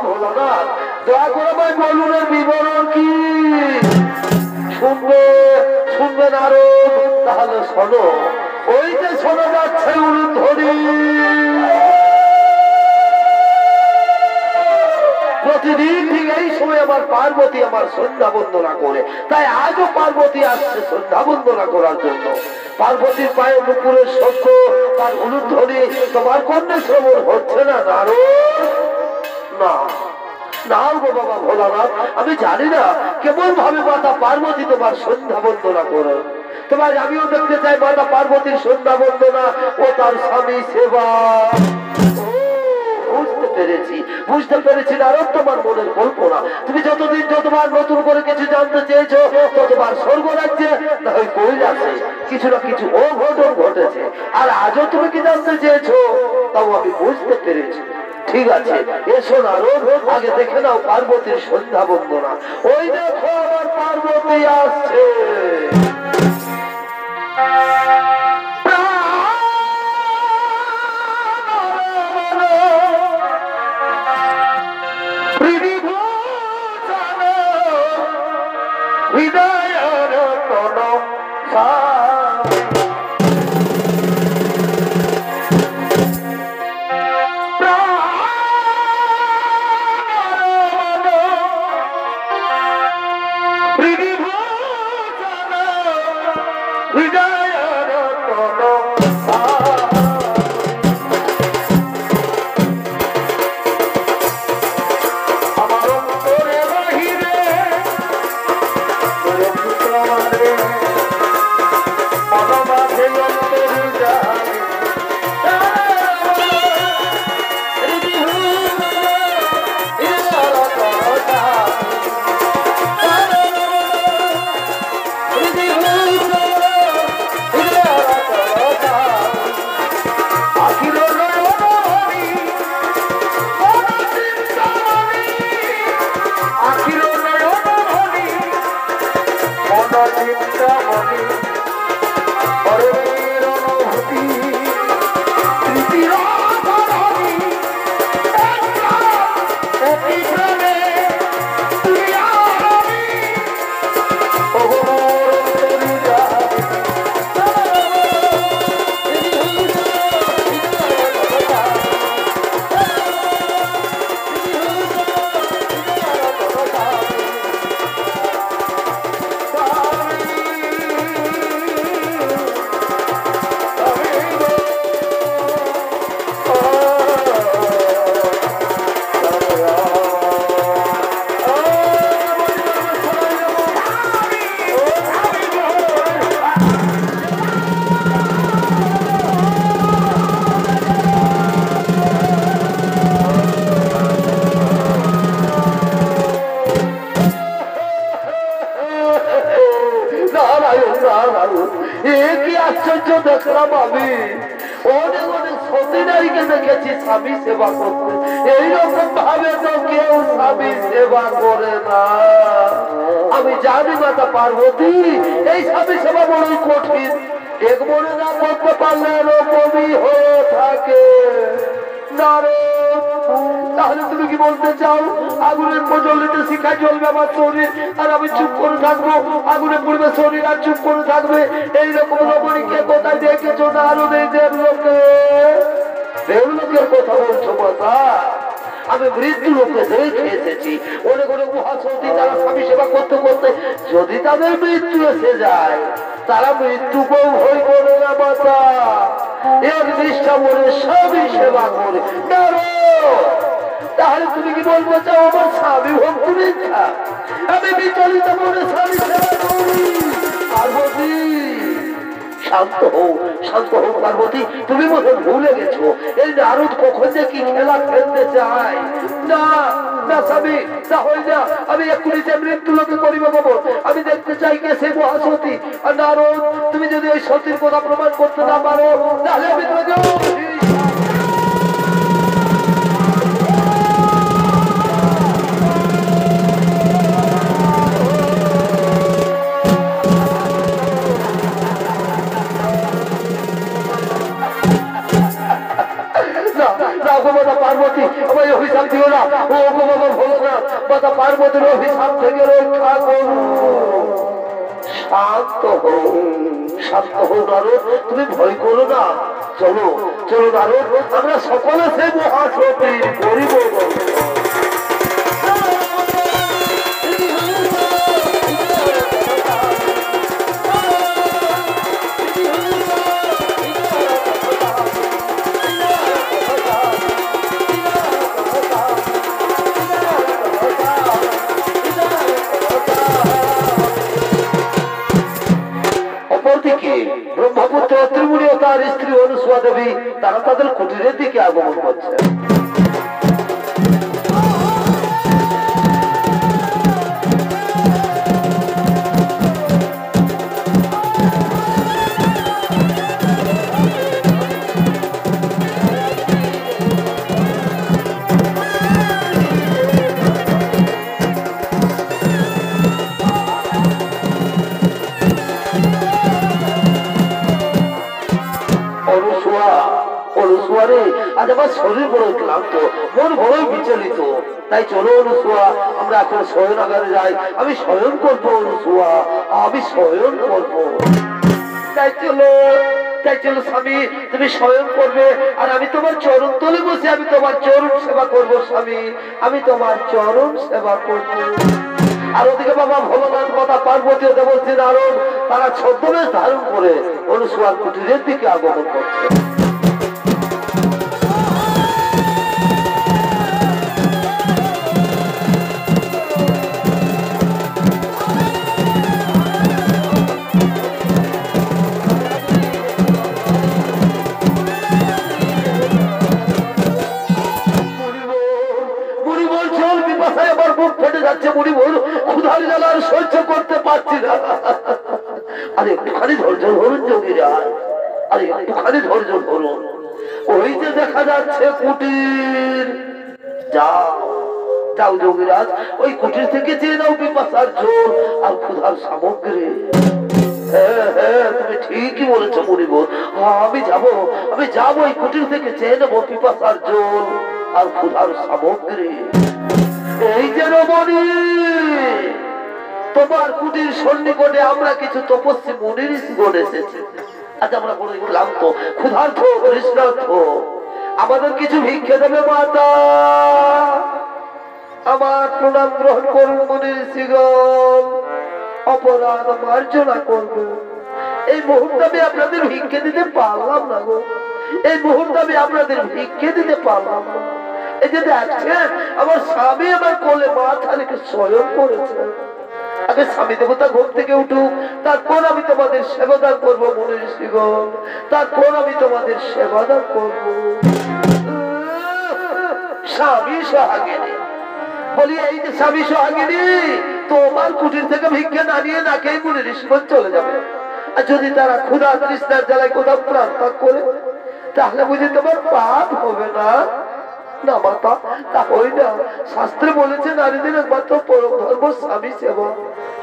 ভোলানাথ দয়া করে ভাই বলুনের বিবরণ কি শুনবে শুনবে নারদ তাহলে শোনো ওই যে শোনা যাচ্ছে উলুধ্বনি প্রতিদিন ঠিক এই সময় আমার পার্বতী আমার সন্ধ্যা বন্দনা করে তাই আজও পার্বতী আসছে সন্ধ্যা বন্দনা করার জন্য পার্বতীর পায়ে নুপুরের শব্দ তার উলুধ্বনি তোমার কন্যা শ্রবণ হচ্ছে না নারদ না না গো বাবা ভোলানাথ আমি জানি না কেমন ভাবে মাতা পার্বতী তোমার সন্ধ্যা বন্দনা করে তোমার আমিও দেখতে চাই মাতা পার্বতীর সন্ধ্যা বন্দনা ও তার স্বামী সেবা বুঝতে পেরেছি নারদ তোমার মনের কল্পনা তুমি যতদিন যতবার নতুন করে কিছু জানতে চেয়েছো ততবার স্বর্গ রাজ্যে না ওই কৈলাসে কিছু না কিছু অঘটন ঘটেছে আর আজও তুমি কি জানতে চেয়েছো তাও আমি বুঝতে পেরেছি ঠিক আছে এসো নারদ আগে দেখে নাও পার্বতীর সন্ধ্যা বন্দনা ওই দেখো আমার পার্বতী আসছে দেখলাম আমি অনেক অনেক সতী নারীকে দেখেছি স্বামী সেবা করতে এইরকম ভাবে তো কেউ স্বামী সেবা করে না আমি জানি মাতা পার্বতী এই স্বামী সেবা বড়ই কঠিন এক মনে না করতে পারলে এরকমই হয়ে থাকে তাহলে তুমি কি বলতে চাও আগুনের প্রজ্বলিতে শিখা জ্বলবে আমার শরীর আর আমি চুপ করে থাকবো আগুনে পড়বে শরীর আর চুপ করে থাকবে এইরকম রমণীকে কোথায় দেখেছো না আরো নেই দেবলোকের কথা বলছো মাতা আমি মৃত্যু লোকে দেখে এসেছি অনেক অনেক মহাসতী তারা স্বামী সেবা করতে করতে যদি তাদের মৃত্যু এসে যায় তারা মৃত্যুকেও ভয় করে না মাতা এক নিষ্ঠা মনে সবই সেবা করে তাহলে তুমি কি বলবো চাও আমার স্বামী ভক্তি মিথ্যা আমি বিচলিত মনে স্বামী সেবা করি পার্বতী শান্ত হও পার্বতী তুমি মতো ভুলে গেছো এই নারদ কখন যে কি খেলা খেলতে চায় না না স্বামী না হয়ে যা আমি এক্ষুনি যে মৃত্যু লোকে করিব বাবু আমি দেখতে চাই কে সে মহাসতী আর নারদ তুমি যদি ওই সতীর কথা প্রমাণ করতে না পারো তাহলে আমি তোমাকে পার্বতী আমার অভিশাপ দিও না ও বাবা মাতা পার্বতীর অভিশাপ থেকে রক্ষা করুন। শান্ত হও, শান্ত হও নারদ, তুমি ভয় করো না। চলো চলো নারদ, আমরা সকলে সে মহাসতীর পরিবর্তন। ব্রহ্মপুত্র ত্রিমুনি ও তার স্ত্রী অনুসুয়া দেবী তারা তাদের কুটিরের দিকে আগমন করছে। আজ আমার শরীর বড় ক্লান্ত, মন বড় বিচলিত, তাই চলো অনুসুয়া আমরা এখন শয়নাগারে যাই। আমি শয়ন করবো অনুসুয়া, আমি শয়ন করবো। তাই চলো স্বামী, তুমি শয়ন করবে আর আমি তোমার চরণ তলে বসে আমি তোমার চরণ সেবা করবো স্বামী, আমি তোমার চরণ সেবা করবো। আর ওদিকে বাবা ভোলানাথ মাতা পার্বতী ও দেবশ্রী নারদ তারা ছদ্মবেশ ধারণ করে অনুসুয়ার কুটিরের দিকে আগমন করছে। ক্ষুধার জ্বালা সহ্য করতে পারছি না। আরে একটুখানি ধৈর্য ধরুন যোগীরা, আরে একটুখানি ধৈর্য ধরুন। ওই যে দেখা যাচ্ছে কুটির, যাও যাও যোগীরাজ, ওই কুটির থেকে চেয়ে নাও পিপাসার জল আর ক্ষুধার সামগ্রী। হ্যাঁ হ্যাঁ তুমি ঠিকই বলেছো মুনিবর, আমি যাবো ওই কুটির থেকে চেয়ে নেবো পিপাসার জল আর ক্ষুধার সামগ্রী। এই যে রমণী, তোমার কুটির সন্নিকটে আমরা কিছু তপস্বী মুনি ঋষিগণ এসেছে। আজ আমরা বড় ক্লান্ত, ক্ষুধার্ত, তৃষ্ণার্ত, আমাদের কিছু ভিক্ষে দেবে মাতা। আমার প্রণাম গ্রহণ করুন মুনি ঋষিগণ, অপরাধ মার্জনা করবো। এই মুহূর্তে আমি আপনাদের ভিক্ষে দিতে পারলাম না গো, এই মুহূর্তে আমি আপনাদের ভিক্ষে দিতে পারলাম না। এই যে দেখছেন আমার স্বামী আমার কোলে মাথা রেখে শয়ন করেছে। আগে স্বামী দেবতা ঘুম থেকে উঠুক, তারপর আমি তোমাদের সেবাদান করবো মুনি ঋষিগণ, তারপর আমি তোমাদের সেবাদান করবো। স্বামী সোহাগিনী বলি, এই যে স্বামী সোহাগিনী, তোমার কুটির থেকে ভিক্ষা না নিয়ে নাকেই মুনি ঋষিগণ চলে যাবে। আর যদি তারা ক্ষুধা তৃষ্ণার জ্বালায় কোথাও প্রাণ ত্যাগ করে, তাহলে বুঝি তোমার পাপ হবে না? না মাতা, তা হই না। শাস্ত্রে বলেছে নারীদের একমাত্র পরম ধর্ম স্বামী সেবা,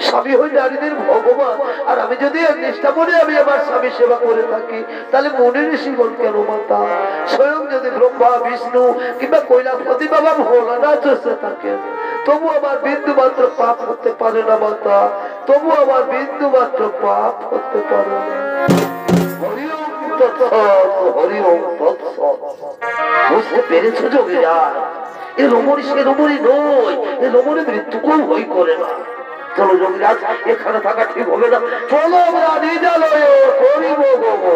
স্বামী হই নারীদের ভগবান। আর আমি যদি নিষ্ঠা মনে আমি আমার স্বামী সেবা করে থাকি, তাহলে মুনি ঋষিগণ কেন মাতা? স্বয়ং যদি ব্রহ্মা বিষ্ণু কিংবা কৈলাসপতি বাবা ভোলানাথ এসে থাকেন, তবু আমার বিন্দু মাত্র পাপ হতে পারে না মাতা, তবু আমার বিন্দু মাত্র পাপ হতে পারে না। বুঝতে পেরেছো যোগীরা? এ রমণী সে রমণী নয়, এ রমণী মৃত্যুকেও ভয় করে না। চলো যোগীরাজ, এখানে থাকা ঠিক হবে না, চলো আমরা নিজালয়ে করিব গো।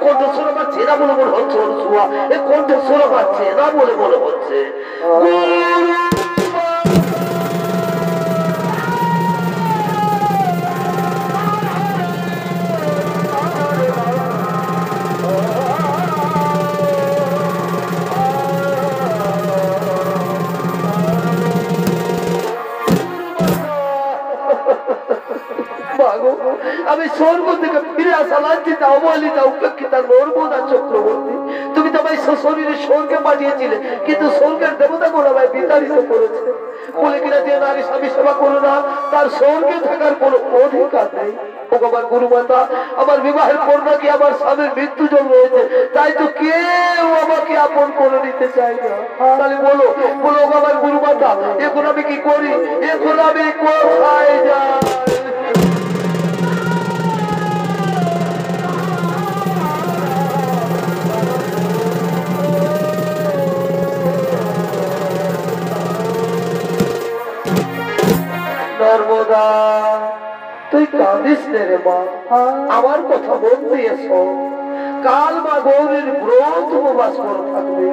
কণ্ঠস্বর আমার চেনা বলে মনে হচ্ছে, এ কণ্ঠস্বর আমার চেনা বলে মনে হচ্ছে। মাগো আমি স্বর্গ থেকে ফিরে আসা লাঞ্ছিত অবহেলিত উপেক্ষিত নর্মদা চক্রবর্তী, তুমি তো আমায় শরীরে স্বর্গে পাঠিয়েছিলে, কিন্তু স্বর্গের দেবতাগুলো আমায় বিতাড়িত করেছে বলে কিনা যে নারী স্বামী সেবা করো না তার স্বর্গে থাকার কোনো অধিকার নেই। আমার গুরুমাতা, আমার বিবাহের পর নাকি আমার স্বামীর মৃত্যু জল রয়েছে, তাই তো কেউ আমাকে আপন করে নিতে চাই না। তাহলে বলো বলো আমার গুরুমাতা, এখন আমি কি করি, এখন আমি কোথায় যাই? নর্মদা তুই কাঁদিস রে মা, আমার কথা মন দিয়ে শোন। কাল মা গৌরীর ব্রত উপবাস করে থাকবে,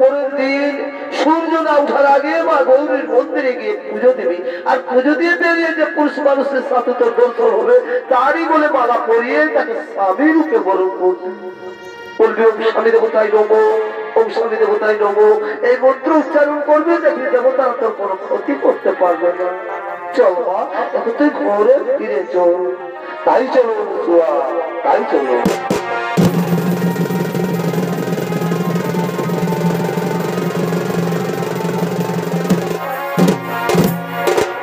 পরের দিন সূর্য না ওঠার আগে মা গৌরীর মন্দিরে গিয়ে পুজো দিবি, আর পুজো দিয়ে বেরিয়ে যে পুরুষ মানুষের সাথে তোর দর্শন হবে তারই বলে মালা পরিয়ে তাকে স্বামী রূপে বরণ করবি। বলবি ওম স্বামী দেবতাই নমো, ওম স্বামী দেবতাই নমো, এই মন্ত্র উচ্চারণ করবি, দেখবি দেবতারা তোর কোনো ক্ষতি করতে পারবে না। চল মা, এখন তুই ঘরে ফিরে চল। তাই চলো তাই চলো।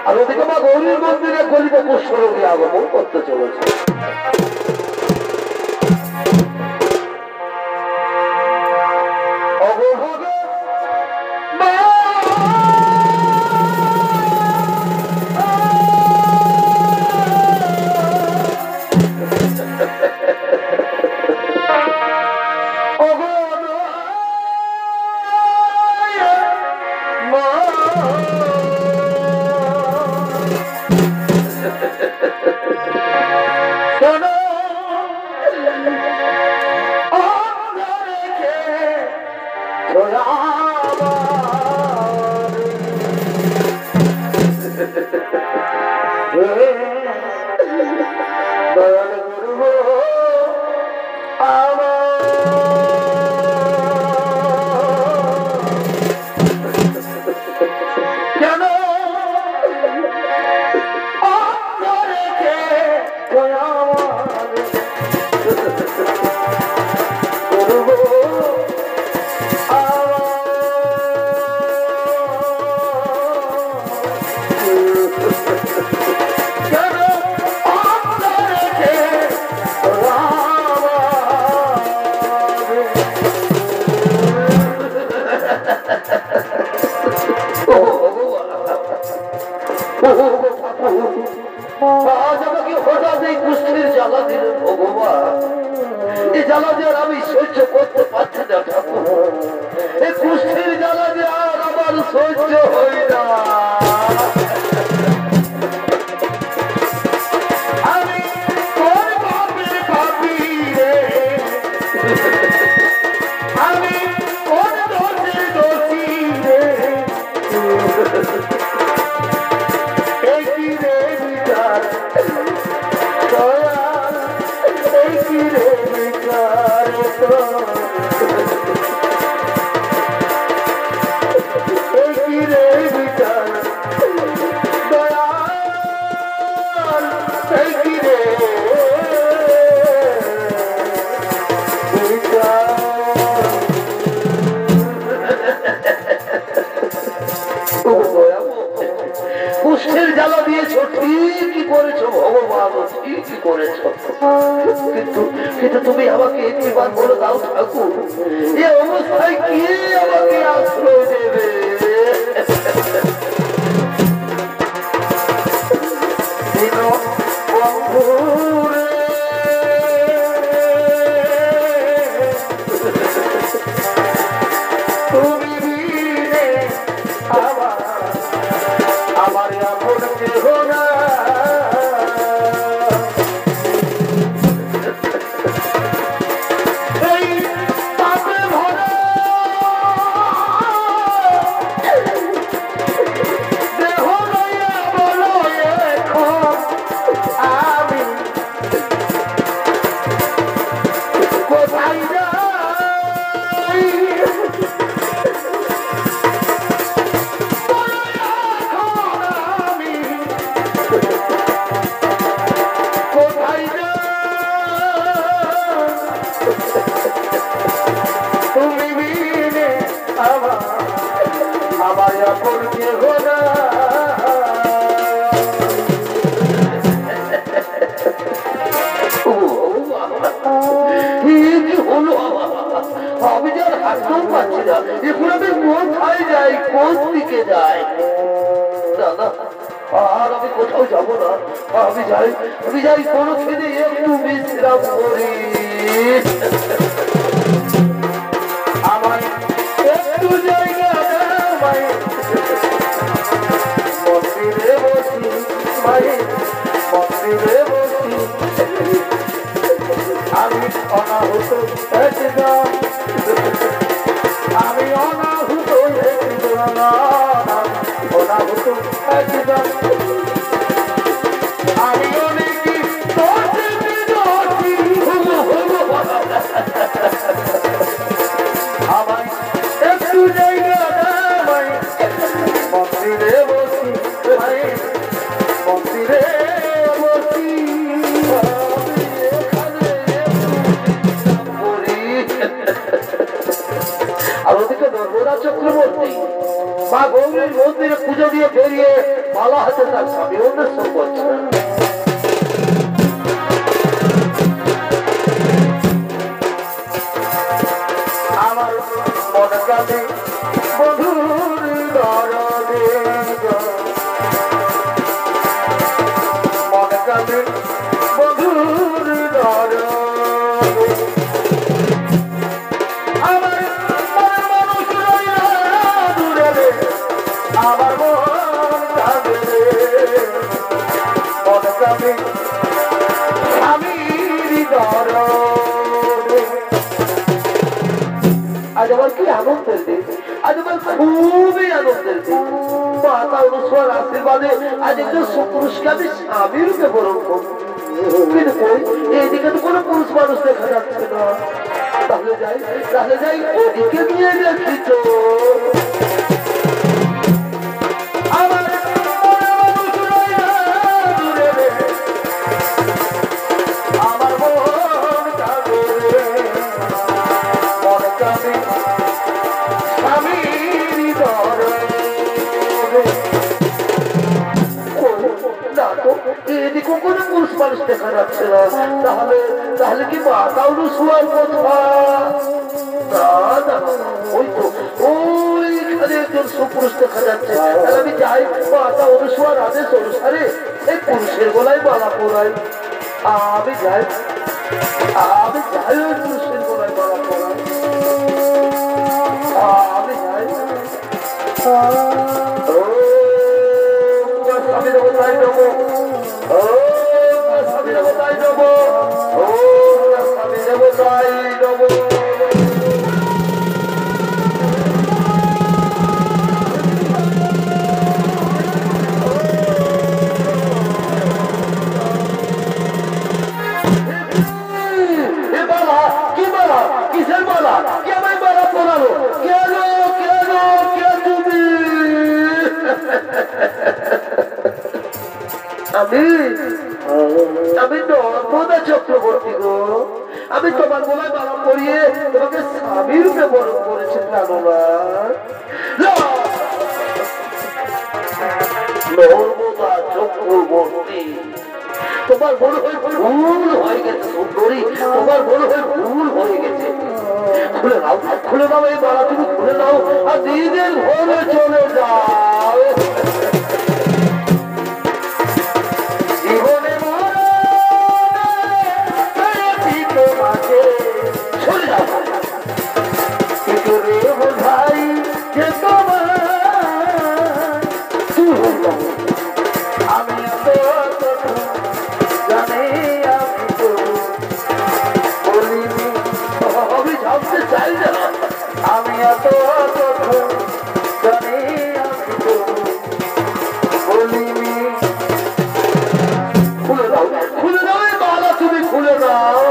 আর ওদিকে মা গৌরীর মন্দিরে গলিতে পুষ্পরোগী আগমন করতে চলেছে। কিন্তু তুমি আমাকে একবার বলে দাও ঠাকুর, এই অবস্থায় কি আমাকে আশ্রয় দেবে? আমার এখন কেহ না, না, এখন আমি কোথায় যাই, কোন দিকে যাই? দাদা আর আমি কোথাও যাবো না, আমি যাই কোনো খেলে একটু বিশ্রাম করি। আমার একটু জায়গা মন্দিরে বসি, মায়ের মন্দিরে বসি, আমি অনাহুত একদম, আমি অনাহুত অনাহুত একদম, আমি অনেকই আমার একটু জায়গা মন্দিরে বসি, মন্দিরে বসি, আর ওদিকে নর্মদা চক্রবর্তী মা গৌরীর মন্দিরে পুজো দিয়ে বেরিয়ে মালা হাতে তার স্বামী অন্বেষণ করছে। আমার মনে কাঁদে বধুর দরদে, মনে কাঁদে বধুর দরদে, আমার মানুষ দূরে রে, আমার মন কাঁদে, মনে কাঁদে স্বামীর দরদে। আজ আমার কি আনন্দের দিন, আজ আমার খুবই আনন্দের দিন। মাতা অনুসর আশীর্বাদে আজ একটা পুরুষকে আমি স্বামী রূপে বরণ করবো, কিন্তু এইদিকে তো কোনো পুরুষ মানুষ দেখা যাচ্ছে না। তাহলে যাই ওদিকে নিয়ে দেখি তো। আমার আমার মন কাঁদে, মন কাঁদে স্বামীর দরদে। না তো এদিকে কোনো পুরুষ মানুষ দেখা যাচ্ছে না, তাহলে কি মাতা অনুসুয়ার কথা? ওই তো ওইখানে একজন সুপুরুষ দেখা যাচ্ছে, তাহলে আমি যাই মাতা অনুসুয়ার আদেশ অনুসারে এই পুরুষের গলায় মালা পরাই। আমি যাই ওই পুরুষের গলায় মালা পরাই, আমি যাই। স্বামী দেবতায় দেব, স্বামী দেবতায় দেব, স্বামী দেবতায় দেব। কিসের মালা? কে আমায় মালা পরালো? কেন কে তুমি? আমি নর্মদা চক্রবর্তী গো, আমি তোমার গলায় মালা পরিয়ে তোমাকে স্বামী রূপে বরণ করেছি। নর্মদা চক্রবর্তী তোমার মনে হয় ভুল হয়ে গেছে সুন্দরী, তোমার মনে হয় ভুল হয়ে গেছে। খুলে দাও এই মালা, তুমি খুলে দাও আর নিজের ঘরে চলে যাও। জীবনে তোমাকে চলে যাও বোঝাই যে তোমার আমি জানি, আমি তো বলিনি, আমি ভাবতে চাই না, আমি এত জানি, আমি তো বলিনি। খুলে দাও এই মালা, তুমি খুলে দাও।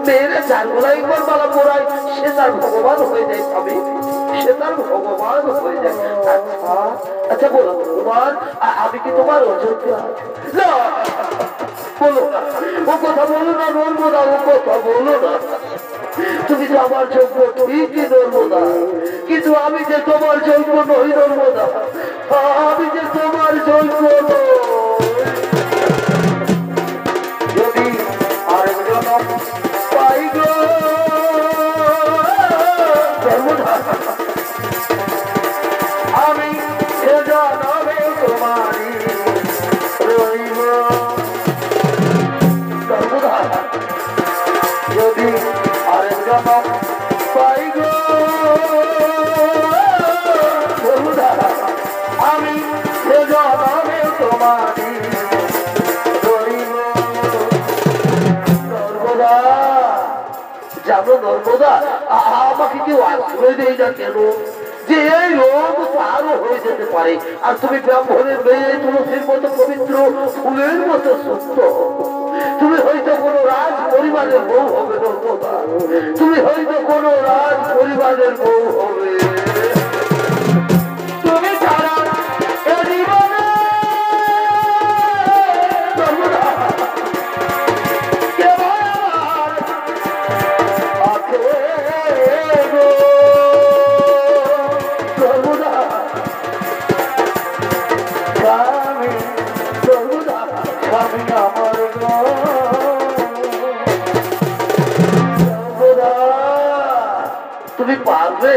মেয়েরা চার গোলা একবার মালা পড়ায়, সে তার ভগবান হয়ে যায় স্বামী, সে তার ভগবান হয়ে যায়। আচ্ছা বলো তোমার, আমি কি তোমার অযোগ্য? না বলো না, ও কথা বলো না নর্মদা, ও কথা বলো না। তুমি তো আমার যোগ্য ঠিকই নর্মদা, কিন্তু আমি যে তোমার যোগ্য নই নর্মদা, আমি যে তোমার যোগ্য নই। যদি আরেকজন পাই গো জানো নর্মদা, আমাকে কেউ আশ্রয় দেয় না কেন? যে এই রোগ আরো হয়ে যেতে পারে, আর তুমি ব্রাহ্মণের মেয়ে, তুলসীর মতো পবিত্র, ফুলের মতো সুস্থ। তুমি হয়তো কোন রাজ পরিবারের বউ হবে নর্মদা, তুমি হয়তো কোন রাজ পরিবারের বউ হবে। তুমি ছাড়া তুমি পারবে,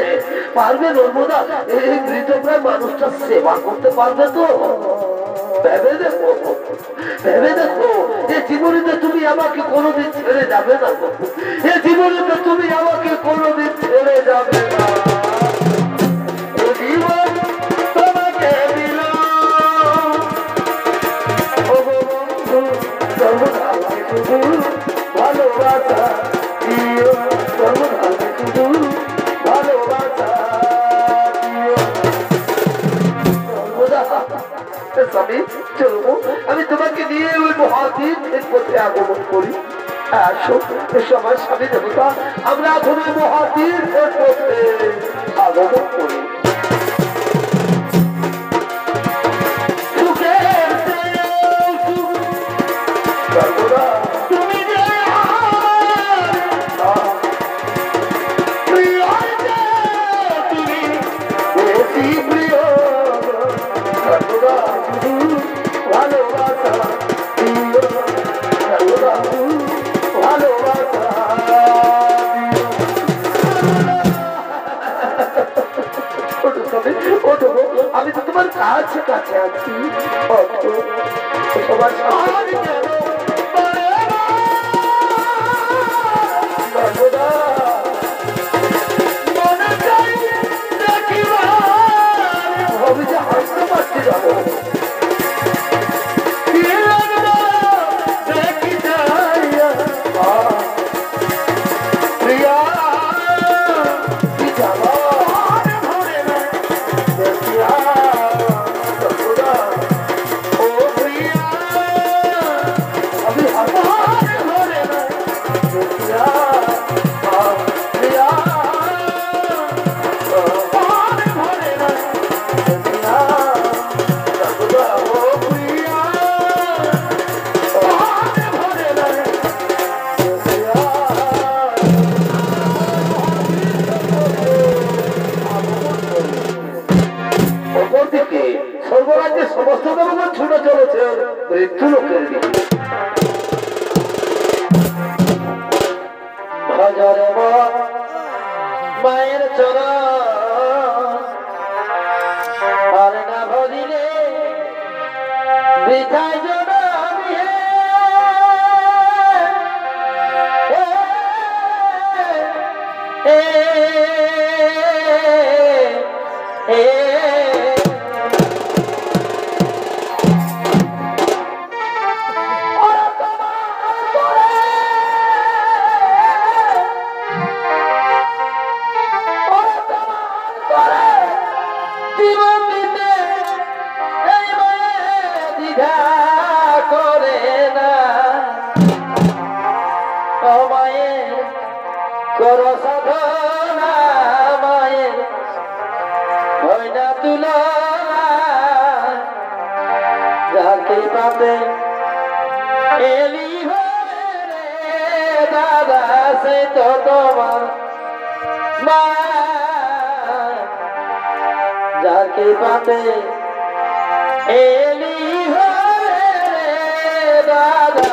পারবে নর্মদা? এই মৃতপ্রায় মানুষটা সেবা করতে পারবে তো? ভেবে দেখো, ভেবে দেখো, এ জীবনীতে তুমি আমাকে কোনোদিন ছেড়ে যাবে না। এ জীবনীতে তুমি আমাকে কোনোদিন ছেড়ে যাবে না। জীবন তোমাকে দিলাম ভালোবাসা দিও, ভালোবাসা স্বামী। চলবো, আমি তোমাকে নিয়ে ওই মহাতীর্থের পথে আগমন করি। আসো, এসো আমার স্বামী দেবতা, আমরা এখন ওই মহাতীর্থের পথে আগমন করি। আমি তো তোমার কাছে কাছে আছি। সবার আমি যে হাসতে পারছি যাবো। সর্বরাজ্যের সমস্ত দেবগণ ছুটে চলেছে মৃত্যু লোকের দিকে। ভজরে মায়ের চরণ, আর না ভজিলে বৃথায় জনমে। করো সাধনা মায়ের হয় না তুলনা, যাকে পাবে এলি রে দাদা সে তো তোমার মা, যাকে পাবে এলি রে দাদা।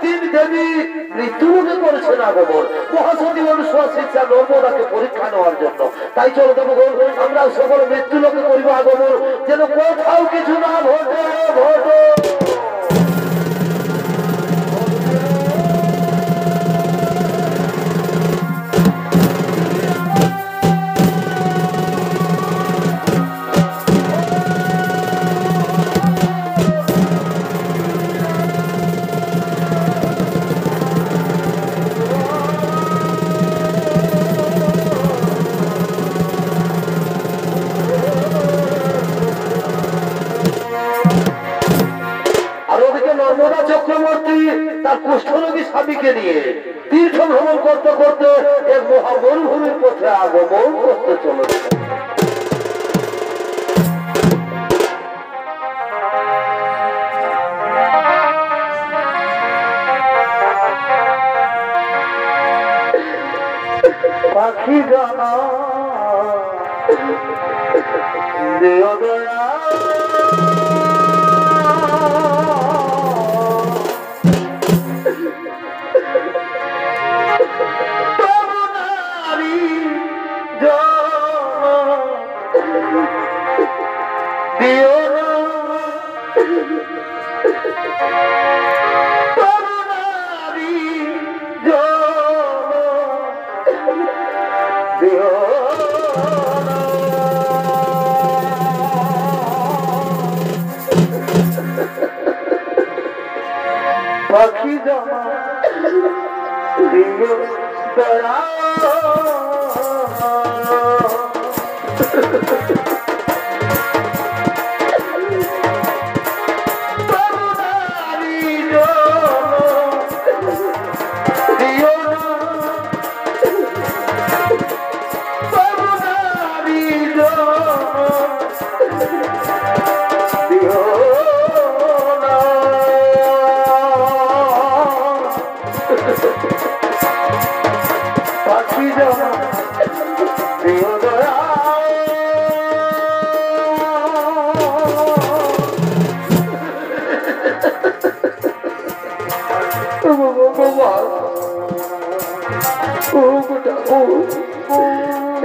একদিন দেবী মৃত্যুমুখে করেছেন আগমন মহাসতী অনুষ্ঠিতা নর্মদাকে পরীক্ষা নেওয়ার জন্য। তাই চলো দেবগণ আমরা সকল মৃত্যু লোকে করিব আগমন, যেন কোথাও কিছু না ঘটে ঘটে। চক্রবর্তী তার কুষ্ঠরোগী স্বামীকে নিয়ে তীর্থ ভ্রমণ করতে করতে এক মহামরুভূমির পথে আগমন করতে চলেছে। পাখি জানা দেও দয়া পাখি জামা দিও দয়া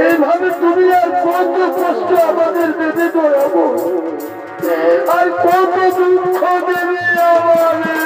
এইভাবে তুমি আর কত কষ্ট আমাদের দেবে দয়াবো, আর কত দুঃখ দেবে আমাদের।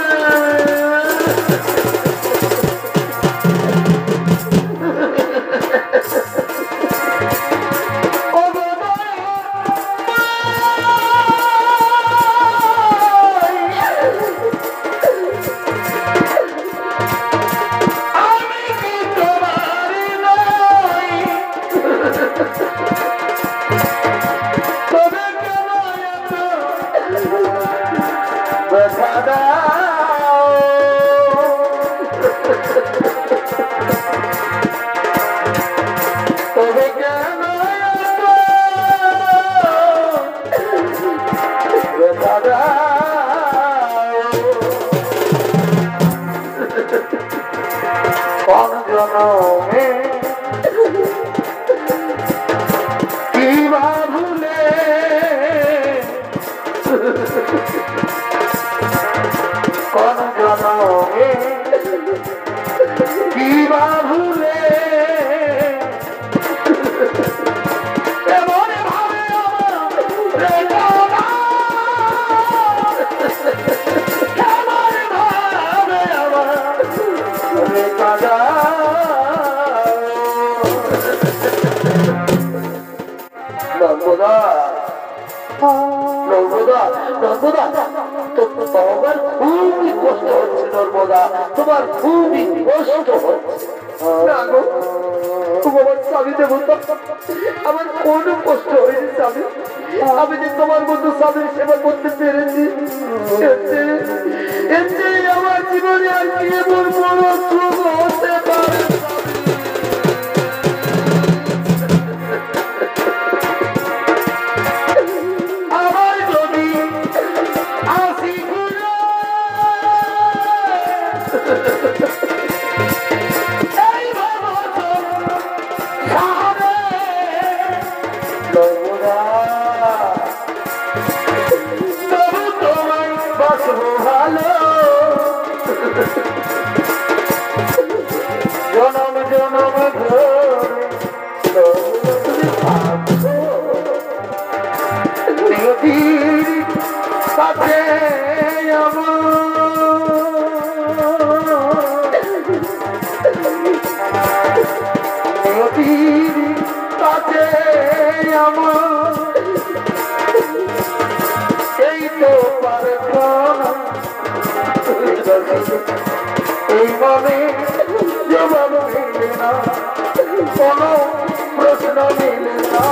খুবই কষ্ট হচ্ছে নর্মদা, তোমার খুবই কষ্ট হচ্ছে। আমার কোনো কষ্ট হয়নি স্বামী, আমি যে তোমার মতো স্বামীর সেবা করতে পেরেছি, আমার জীবনে আর কি এমন বড় সুখ হতে পারে। ভালো আসিলে এই মনে জবাব মিলে না, কোনো প্রশ্ন মিলে না।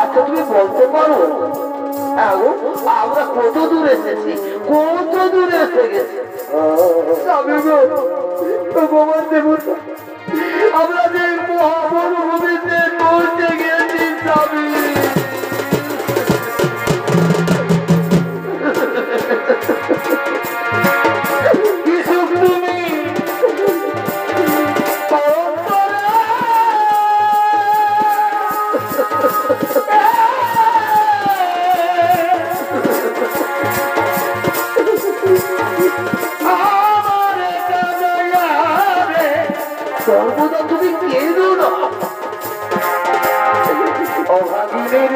আচ্ছা তুমি বলতে পারো আমরা কত দূর এসেছি, কত দূরে এসে গেছি? ভগবান দেবতা, আমরা যে মহামরুভূমিতে পৌঁছে গেছি স্বামী। কি সুখ তুমি সর্বদা তুমি কেঁদো না, অভাগিনীর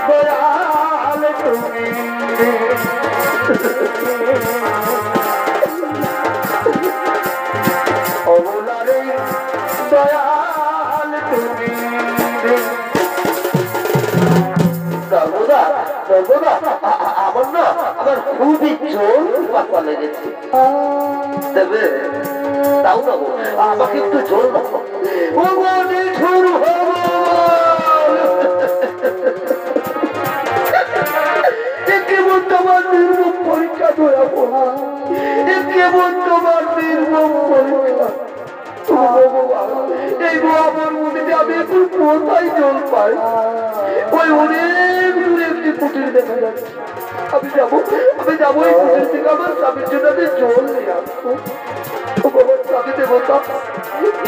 দয়াল তুমি, অবলারে দয়াল তুমি। সর্বদা সর্বদা আমার না, আমার খুবই জোর পাতা লেগেছে, দেবে তাও না আমাকে একটু জোর না। কেবল তোমার নির্মম পরীক্ষা ধরাবো, কেবল তোমার নির্মম পরীক্ষা। এই গোয়াবর মধ্যে আমি এখন কোথায় জল পাই? ওই অনেক দূরে একটি কুটির দেখা যাচ্ছে, আমি যাবো এই কুটির থেকে আমার স্বামীর জন্য আমি জল নিয়ে আসবো। স্বামী দেবতা,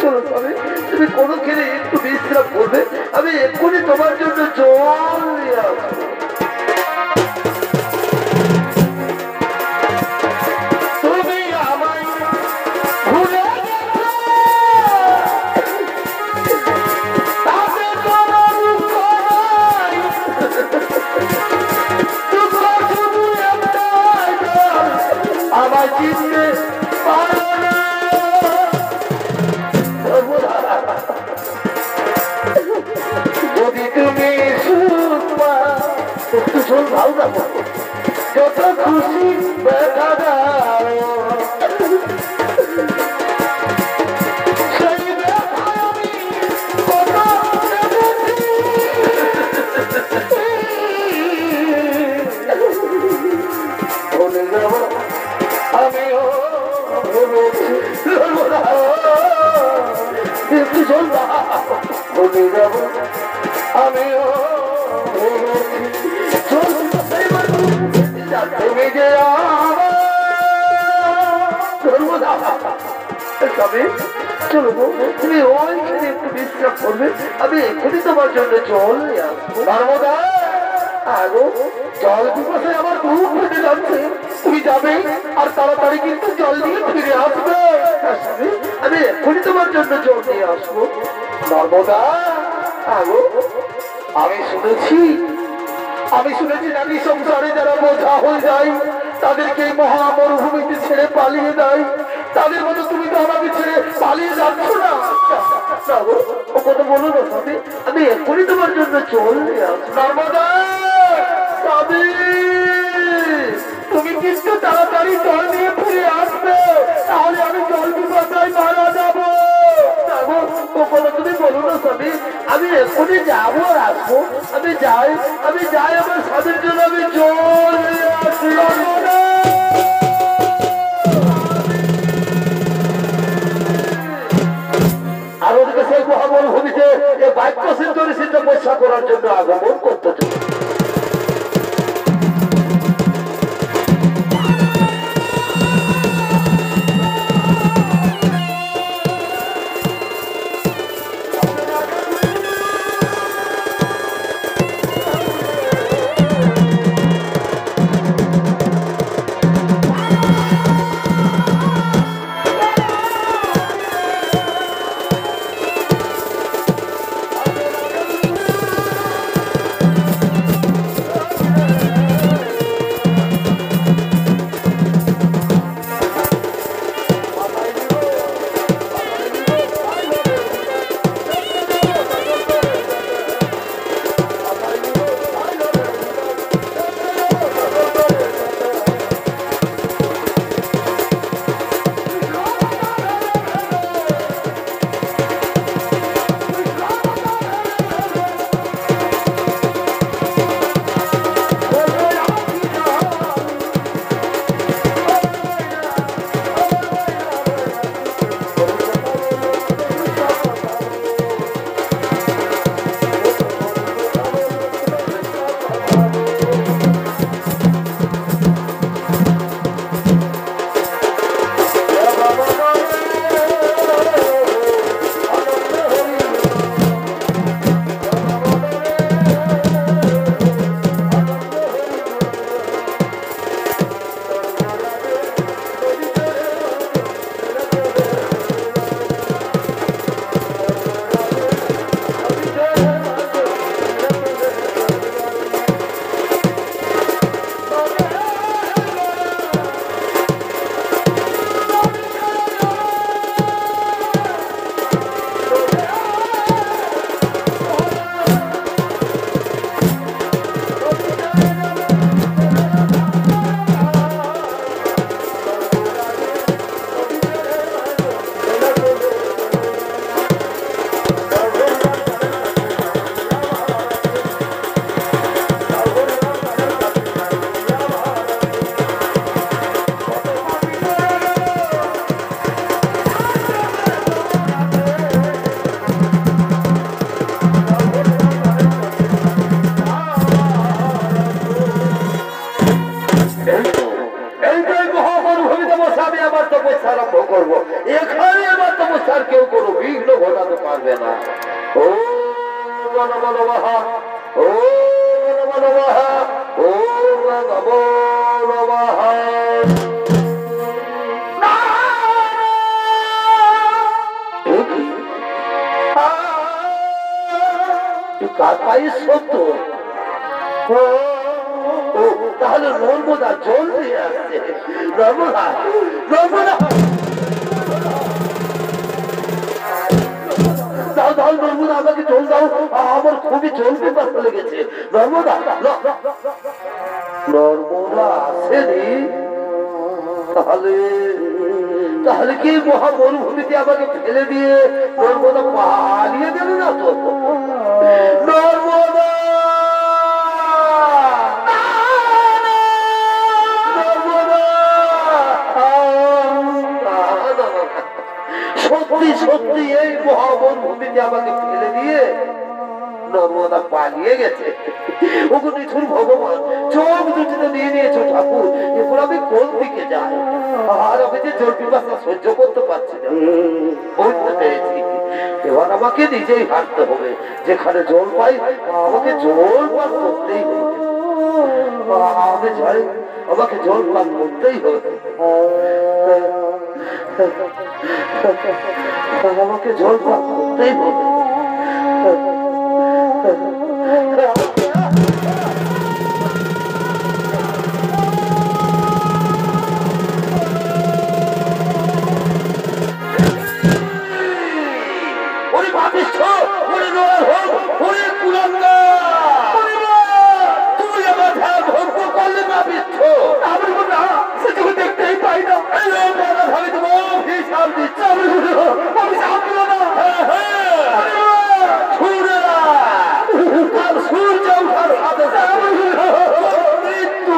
চলো স্বামী, তুমি কোনো খেলে একটু বিশ্রাম করবে, আমি এক্ষুনি তোমার জন্য জল নিয়ে আসবো। তুমি আমায় ভুলে আমার চিনতে পারো না। যদি তুমি একটু জল ভালো যাবো, যত খুশি দেখা দাও সেই ব্যথা আমি কত ভুলে যাবো আমিও, একটু জল ভুলে যাবো আমিও, তুমি যে চলো তুমি ওইখানে একটু বিশ্রাম করবে, আমি এক্ষুনি তোমার জন্য জল নিয়ে আসবো। নর্মদা, আগো জল পিপাসে আমার খুব ফেটে যাচ্ছে, তুমি যাবে আর তাড়াতাড়ি কিন্তু জল দিয়ে ফিরে আসবে। আমি এক্ষুনি তোমার জন্য জল নিয়ে আসবো। নর্মদা, আগো আমি শুনেছি নারী সংসারে যারা বোঝা হয়ে যায় তাদেরকে মহা মরুভূমিতে ছেড়ে পালিয়ে দেয়, তাদের মতো তুমি তো আমাকে ছেড়ে পালিয়ে যাচ্ছ না। ও কথা বলো না স্বামী, আমি এক্ষুনি তোমার জন্য জল নিয়ে আসবো। নর্মদা, তুমি কিন্তু তাড়াতাড়ি জল নিয়ে ফিরে আসবে, তাহলে আমি জল পিপাসায় মারা যাবো। তুমি বলো না স্বামী, আমি এক্ষুনি যাবো আর আসবো। আমি যাই আমার স্বামীর জন্য আমি জল নিয়ে আসি। আর ওদিকে সেই মহামরুভূমিতে এই বাক্য সিদ্ধ ঋষিতে পরীক্ষা করার জন্য আগমন করতে চলে। এইটাই মহামরুভূমিতে বসে আমি আমার তপস্যা আরম্ভ করবো। এখানে আমার তপস্যার কেউ কোনো বিঘ্ন ঘটাতে পারবে না। ও নমো নমঃ, ও নমো নমঃ, ও নমো নমঃ। কার পায়ের শব্দ? তাহলে নর্মদা জল দিয়ে আসছে। নর্মদা, নর্মদা, দাও দাও নর্মদা, আমাকে জল দাও, আমার খুবই জল পিপাসা লেগেছে। নর্মদা, নর্মদা আসেনি? তাহলে তাহলে কি মহামরুভূমিতে আমাকে ফেলে দিয়ে নর্মদা পালিয়ে গেল না তো? নর্মদা, সত্যি সত্যি এই মহামরুভূমিতে আমাকে ফেলে দিয়ে নর্মদা পালিয়ে গেছে। ওগো নিঠুর ভগবান, চোখ দুটিতে নিয়ে নিয়েছো ঠাকুর, এরপর আমি কোন দিকে যাই? আর আমি যে জল পিপাসা সহ্য করতে পারছি না। বুঝতে পেরেছি, এবার আমাকে নিজেই হাঁটতে হবে। যেখানে জল পাই আমাকে জল পান করতেই হবে। আমি যাই, আমাকে জল পান করতেই হবে। আমাকে জল পান করতেই হবে। দেখতেই পাই না, সূর্য উঠার সাথে মৃত্যু।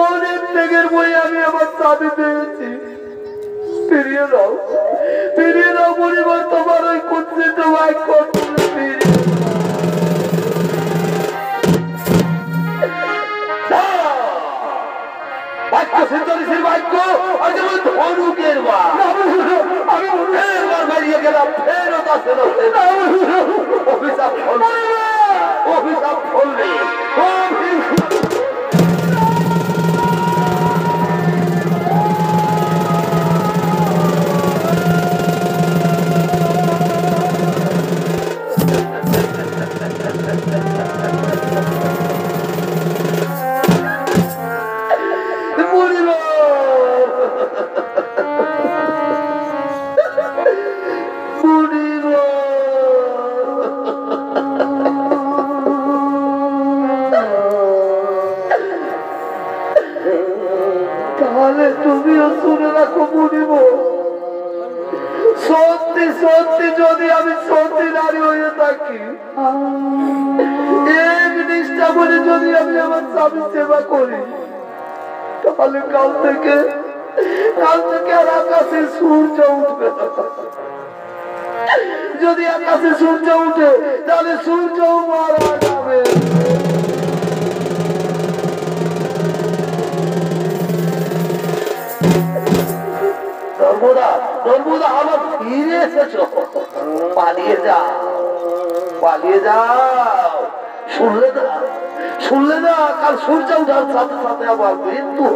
অনেক ত্যাগের বই আমি আমার চাবি পেয়েছি, ফিরিয়ে দাও, ফিরিয়ে দাও পরিবার, তোমার ওই কুৎসিত বাক্য বেরিয়ে গেলাম, ফেরত আসে না। অভিশাপ অভিশাপ করলে তুমিও শুনে রাখো মুনিব, সত্যি সত্যি যদি আমি সত্যি নারী হয়ে থাকি, এক নিষ্ঠা বলে যদি আমি আমার স্বামী সেবা করি, তাহলে কাল থেকে আর আকাশে সূর্য উঠবে না। যদি আকাশে সূর্য উঠে তাহলে সূর্য মারা যাবে। নর্মদা, নর্মদা, আমার ফিরে এসেছো, পালিয়ে যাও, পালিয়ে যাও। শুনলে না, শুনলে না, কাল সূর্য উঠার সাথে সাথে আমার মৃত্যু,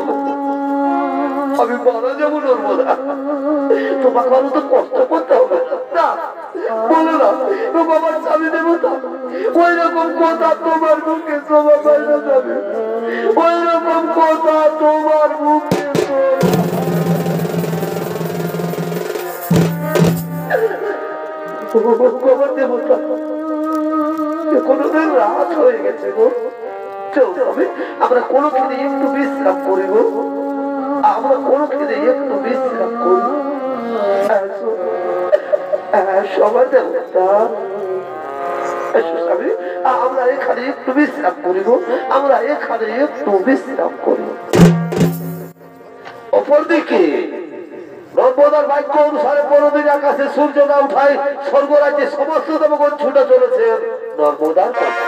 আমি মারা যাবো। নর্মদা, তোমাকে আরো তো কষ্ট করতে হবে না, বলো না বাবার স্বামী দেবতা, ওই রকম কথা তোমার মুখে শোভা পাইলে যাবে, ওই রকম কথা তোমার মুখে দেবতা। কোনদিন রাত হয়ে গেছে গো, আমরা কোনো খেলে একটু বিশ্রাম করি গো, আমরা কোনো খেলে একটু বিশ্রাম করি। সবার দেবতা আমরা এখানে একটু বিশ্রাম করিব, আমরা এখানে একটু বিশ্রাম করিব। অপরদিকে নর্মদার বাক্য অনুসারে পরদিন আকাশে সূর্য না উঠায় স্বর্গরাজ্যে সমস্ত দেবগণ ছুটে চলেছে নর্মদার কাছে।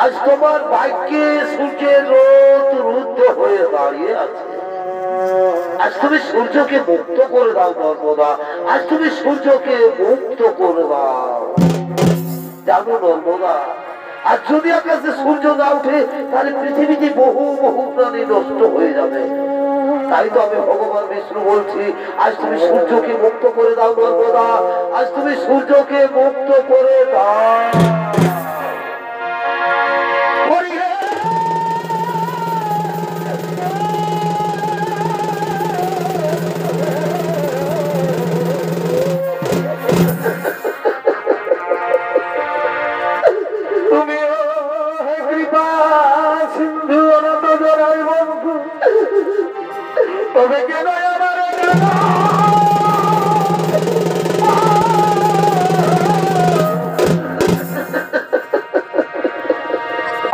আজ তোমার ভাগ্যে সূর্যের রোদ রুদ্ধ হয়ে দাঁড়িয়ে আছে। আজ তুমি সূর্যকে মুক্ত করে দাও নর্মদা, আজ তুমি সূর্যকে মুক্ত করে দাও। জানো নর্মদা, আর যদি আকাশে সূর্য না উঠে তাহলে পৃথিবীতে বহু বহু প্রাণী নষ্ট হয়ে যাবে। তাই তো আমি ভগবান বিষ্ণু বলছি, আজ তুমি সূর্যকে মুক্ত করে দাও নর্মদা, আজ তুমি সূর্যকে মুক্ত করে দাও।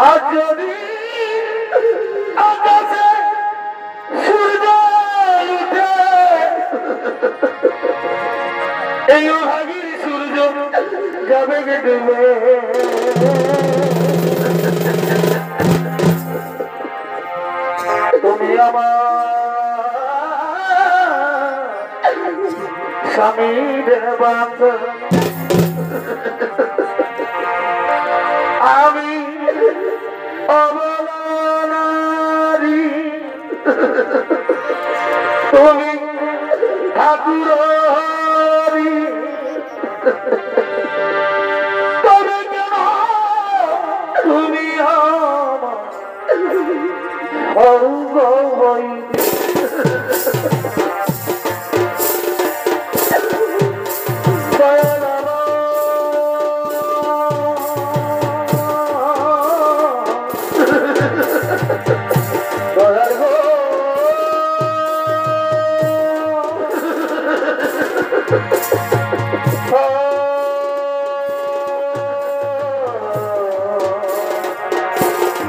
আর যদি আকাশে সূর্য উঠে এই ভাগির সূর্য যাবে গে ডুবে তুমি আমার স্বামী দেবাত আমি অবলারি তুমি ঠাকুর তবে কেন তুমি আমার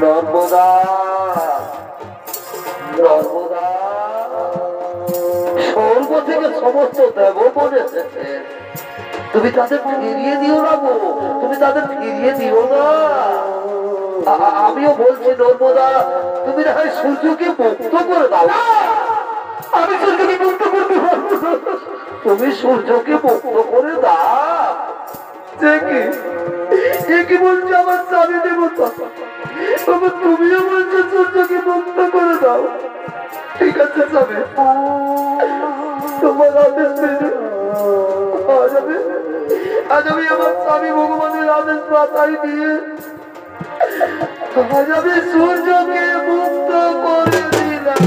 নর্মদা নর্মদা স্বর্গ থেকে সমস্ত দেবগণ এসেছে তুমি তাদের ফিরিয়ে দিও না গো তুমি তাদের ফিরিয়ে দিও না আমিও বলছি নর্মদা তুমি না হয় সূর্যকে মুক্ত করে দাও আমি সূর্যকে মুক্ত করতে পারবো তুমি সূর্যকে মুক্ত করে দাও কি বলছো আমার স্বামী দেবতা তুমিও বলছো সূর্যকে মুক্ত করে দাও ঠিক আছে স্বামী তোমার আদেশ আজ আমি আমার স্বামী ভগবানের আদেশ মাথায় দিয়ে আজ আমি সূর্যকে মুক্ত করে দিলাম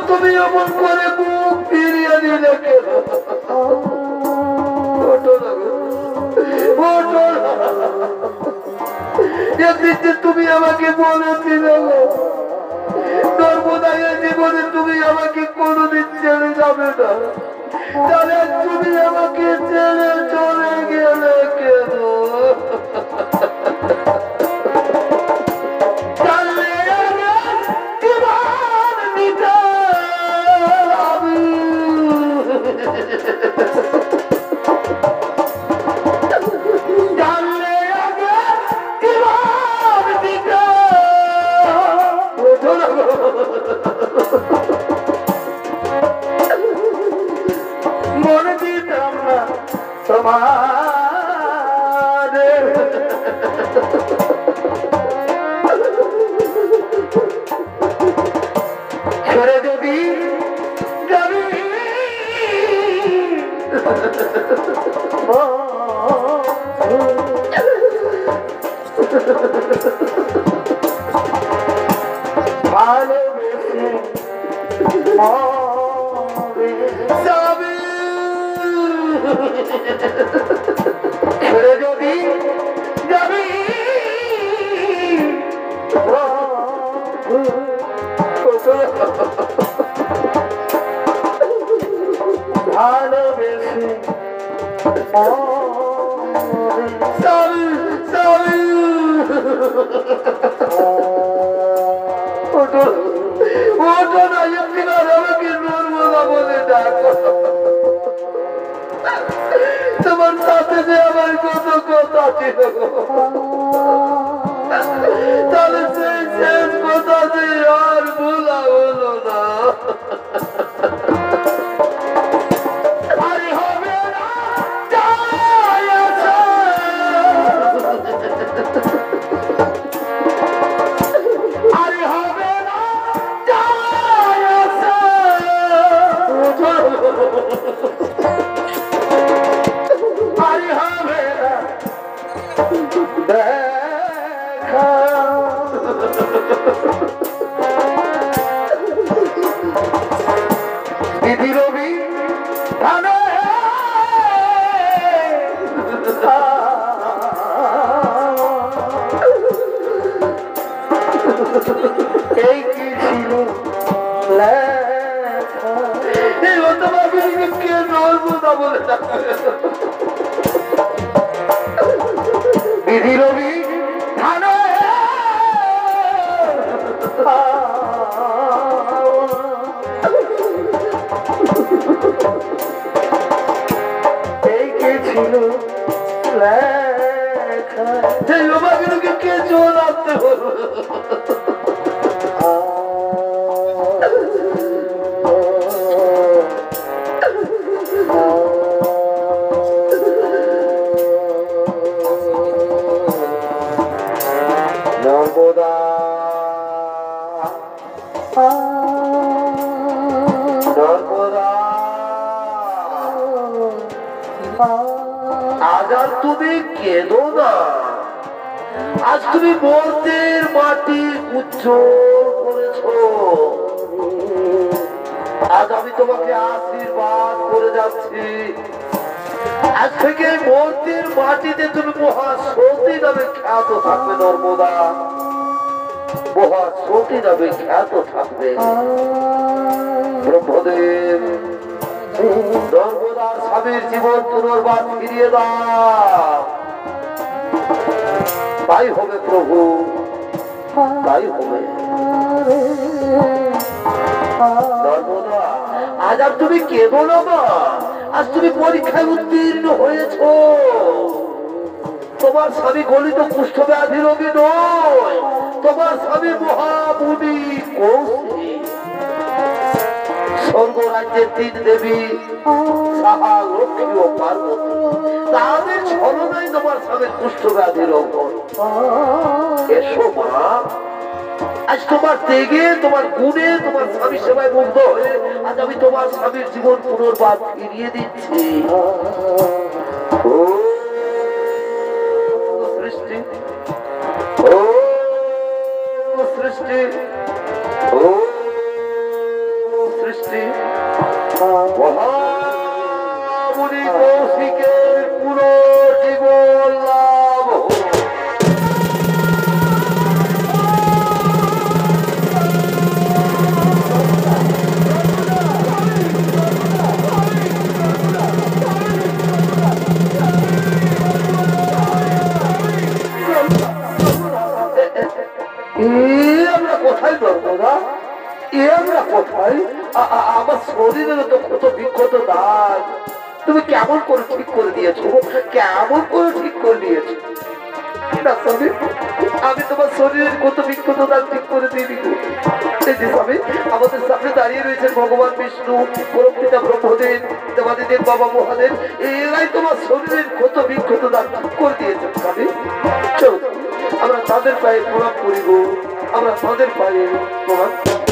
তুমি এমন করে মুখ ফিরিয়ে দিলে কেন তুমি আমাকে বলেছিলে নর্মদায় জীবনে তুমি আমাকে কোনোদিন ছেড়ে যাবে না তাহলে তুমি আমাকে ছেড়ে চলে গেলে কেন মনে দিতাম না তোমার ছেড়ে যদি যাবি ভালোবেসে যাবি ছেড়ে যদি যাবি ভালোবেসে যাবি যাবি ওটো ওটো না এবার আমাকে নর্মদা বলে ডাকো তোমার সাথে যে আমার কত কথা ছিল তাহলে সেই শেষ কথা যে আর ভোলা হলো না আরে হবে না আরে হবে না আরে হবে না দেখা বিধি রবি ধানে এই কি ছিল এই অথবা কে নর্মদা বলে বিধি রবি ধানে এই কে ছিল সেই অভাবীকে কে জোর আসতে হলো নর্মদা নর্মদা আজ আর তুমি কেঁদো না আজ তুমি মর্তের মাটি উজ্জ্বল করেছো আজ আমি তোমাকে আশীর্বাদ করে যাচ্ছি আজ থেকে মর্তের মাটিতে তুমি মহাসতী নামে খ্যাত থাকবে নর্মদা মহাসতী নামে খ্যাত থাকবে ব্রহ্মদেব নর্মদার স্বামীর জীবন পুনর্বার ফিরিয়ে দাও তাই হবে প্রভু তাই হবে নর্মদা আজ আর তুমি কেঁদো না মা আজ তুমি পরীক্ষায় উত্তীর্ণ হয়েছ তোমার স্বামী গলিত কুষ্ঠ ব্যাধি রোগী নয় তোমার স্বামী মহামুনি কৌশিক স্বর্গ রাজ্যের তিন দেবী সাহা লক্ষ্মী ও পার্বতী তাদের ছলনায় তোমার স্বামীর কুষ্ঠ ব্যাধি রোগ এসো মা আজ তোমার তেগে তোমার গুণে তোমার স্বামীর সেবায় মুগ্ধ হয়ে আজ আমি তোমার স্বামীর জীবন পুনর্বার ফিরিয়ে দিচ্ছি ও সৃষ্টি ও সৃষ্টি ও সৃষ্টি মহামুনি কৌশিকের পুনর্জীবন লাভ কোথায় নর্মদা আমরা কোথায় আমার শরীরের তো কত বিক্ষত দাগ তুমি কেমন করে ঠিক করে দিয়েছো কেমন করে ঠিক করে দিয়েছো আমি তোমার শরীরের কত বিক্ষত দাগ ঠিক করে দিয়ে দিব স্বামী আমাদের সামনে দাঁড়িয়ে রয়েছেন ভগবান বিষ্ণু পরমপিতা ব্রহ্মদেব দেবাদিদেব বাবা মহাদেব এরাই তোমার শরীরের কত বিক্ষত দাগ ঠিক করে দিয়েছেন স্বামী চলো আমরা তাদের পায়ে প্রণাম করিব আমরা তাদের পায়ে প্রণাম